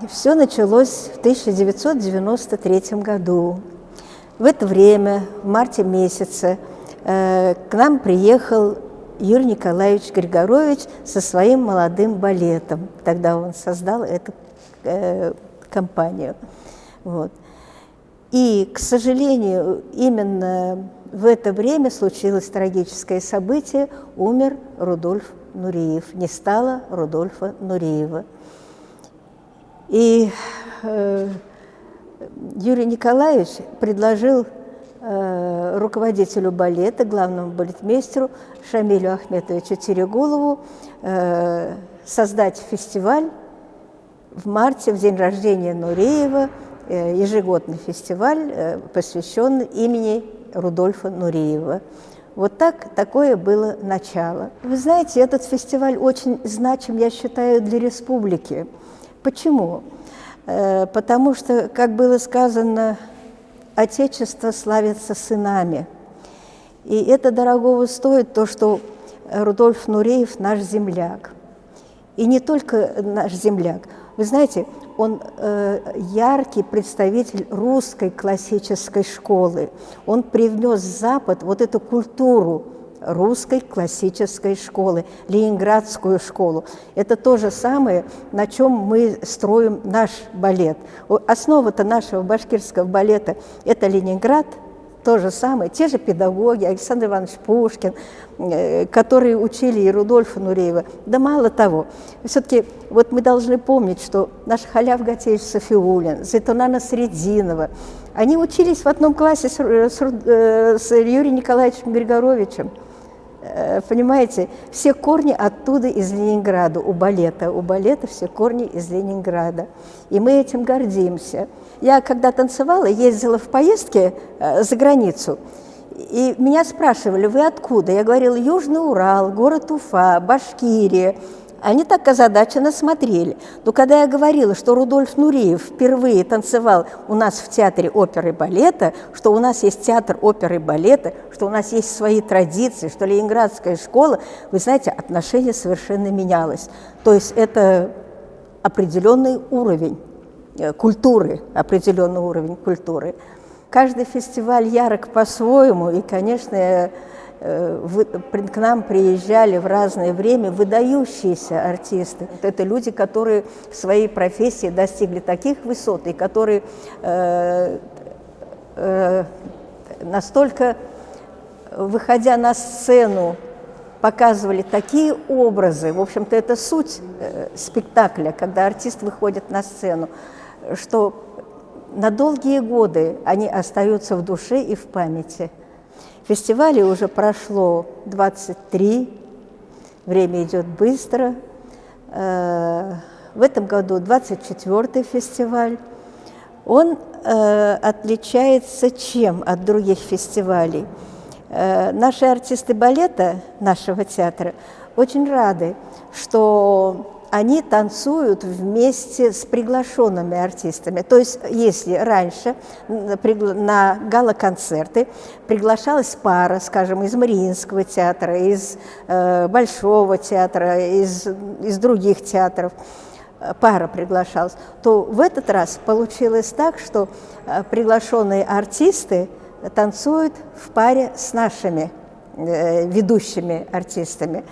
Все началось в 1993 году. В это время, в марте месяце, к нам приехал Юрий Николаевич Григорович со своим молодым балетом. Тогда он создал эту компанию. Вот. И, к сожалению, именно в это время случилось трагическое событие. Умер Рудольф Нуриев. Не стало Рудольфа Нуриева. И Юрий Николаевич предложил руководителю балета, главному балетмейстеру Шамилю Ахметовичу Терегулову создать фестиваль в марте, в день рождения Нуриева, ежегодный фестиваль, посвященный имени Рудольфа Нуриева. Вот такое было начало. Вы знаете, этот фестиваль очень значим, я считаю, для республики. Почему? Потому что, как было сказано, Отечество славится сынами. И это дорогого стоит то, что Рудольф Нуриев наш земляк. И не только наш земляк. Вы знаете, он яркий представитель русской классической школы. Он привнес в Запад вот эту культуру русской классической школы, ленинградскую школу. Это то же самое, на чем мы строим наш балет. Основа-то нашего башкирского балета – это Ленинград, то же самое, те же педагоги, Александр Иванович Пушкин, которые учили и Рудольфа Нуриева. Да мало того, все-таки вот мы должны помнить, что наш Халяв Гатеевич Софиуллин, Зайтуна Насреддинова, они учились в одном классе с Юрием Николаевичем Григоровичем. Понимаете, все корни оттуда, из Ленинграда, у балета все корни из Ленинграда. И мы этим гордимся. Я, когда танцевала, ездила в поездки за границу, и меня спрашивали: вы откуда? Я говорила: Южный Урал, город Уфа, Башкирия. Они так озадаченно смотрели. Но когда я говорила, что Рудольф Нуриев впервые танцевал у нас в театре оперы и балета, что у нас есть театр оперы и балета, что у нас есть свои традиции, что ленинградская школа, вы знаете, отношение совершенно менялось. То есть это определенный уровень культуры, определенный уровень культуры. Каждый фестиваль ярок по-своему, и, конечно, к нам приезжали в разное время выдающиеся артисты. Это люди, которые в своей профессии достигли таких высот, и которые настолько, выходя на сцену, показывали такие образы. В общем-то, это суть спектакля, когда артист выходит на сцену, что на долгие годы они остаются в душе и в памяти. Фестивалей уже прошло 23, время идет быстро. В этом году 24-й фестиваль. Он отличается чем от других фестивалей? Наши артисты балета нашего театра очень рады, что они танцуют вместе с приглашенными артистами. То есть, если раньше на гала-концерты приглашалась пара, скажем, из Мариинского театра, из Большого театра, из других театров, пара приглашалась, то в этот раз получилось так, что приглашенные артисты танцуют в паре с нашими ведущими артистами.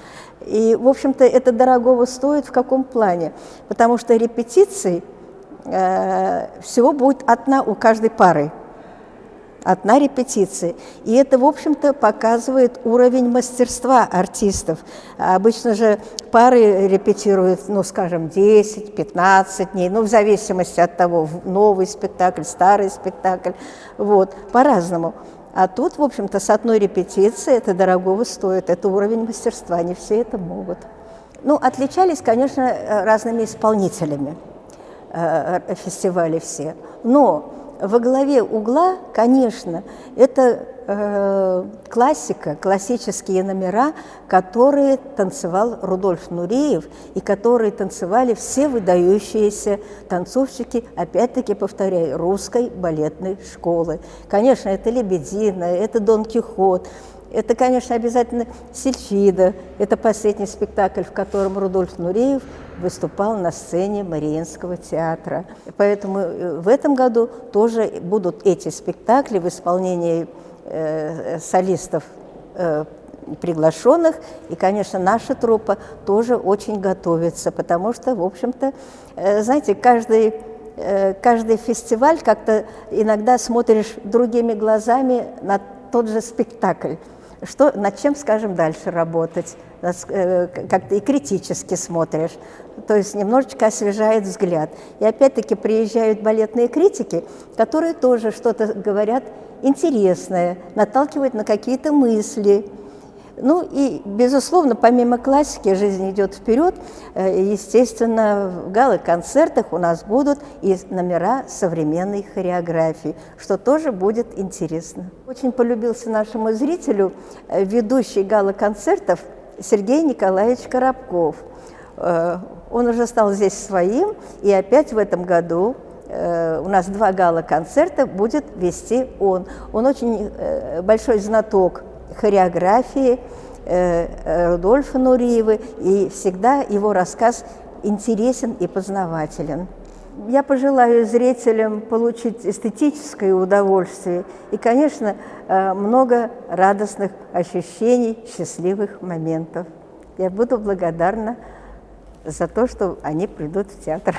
И, в общем-то, это дорогого стоит в каком плане? Потому что репетиций всего будет одна у каждой пары. Одна репетиция. И это, в общем-то, показывает уровень мастерства артистов. Обычно же пары репетируют, ну, скажем, 10-15 дней, ну, в зависимости от того, новый спектакль, старый спектакль, вот, по-разному. А тут, в общем-то, с одной репетицией это дорогого стоит, это уровень мастерства, не все это могут. Ну, отличались, конечно, разными исполнителями фестивали все, но во главе угла, конечно, это классика, классические номера, которые танцевал Рудольф Нуриев и которые танцевали все выдающиеся танцовщики, опять-таки, повторяю, русской балетной школы. Конечно, это «Лебедина», это «Дон Кихот», это, конечно, обязательно «Сильфида». Это последний спектакль, в котором Рудольф Нуриев выступал на сцене Мариинского театра. Поэтому в этом году тоже будут эти спектакли в исполнении солистов приглашенных. И, конечно, наша труппа тоже очень готовится, потому что, в общем-то, знаете, каждый фестиваль как-то иногда смотришь другими глазами на тот же спектакль. Над чем, скажем, дальше работать, как-то и критически смотришь, то есть немножечко освежает взгляд. И опять-таки приезжают балетные критики, которые тоже что-то говорят интересное, наталкивают на какие-то мысли. Ну и, безусловно, помимо классики «Жизнь идет вперед», естественно, в гала-концертах у нас будут и номера современной хореографии, что тоже будет интересно. Очень полюбился нашему зрителю ведущий гала-концертов Сергей Николаевич Коробков. Он уже стал здесь своим, и опять в этом году у нас 2 гала-концерта будет вести он. Он очень большой знаток хореографии Рудольфа Нуриева, и всегда его рассказ интересен и познавателен. Я пожелаю зрителям получить эстетическое удовольствие и, конечно, много радостных ощущений, счастливых моментов. Я буду благодарна за то, что они придут в театр.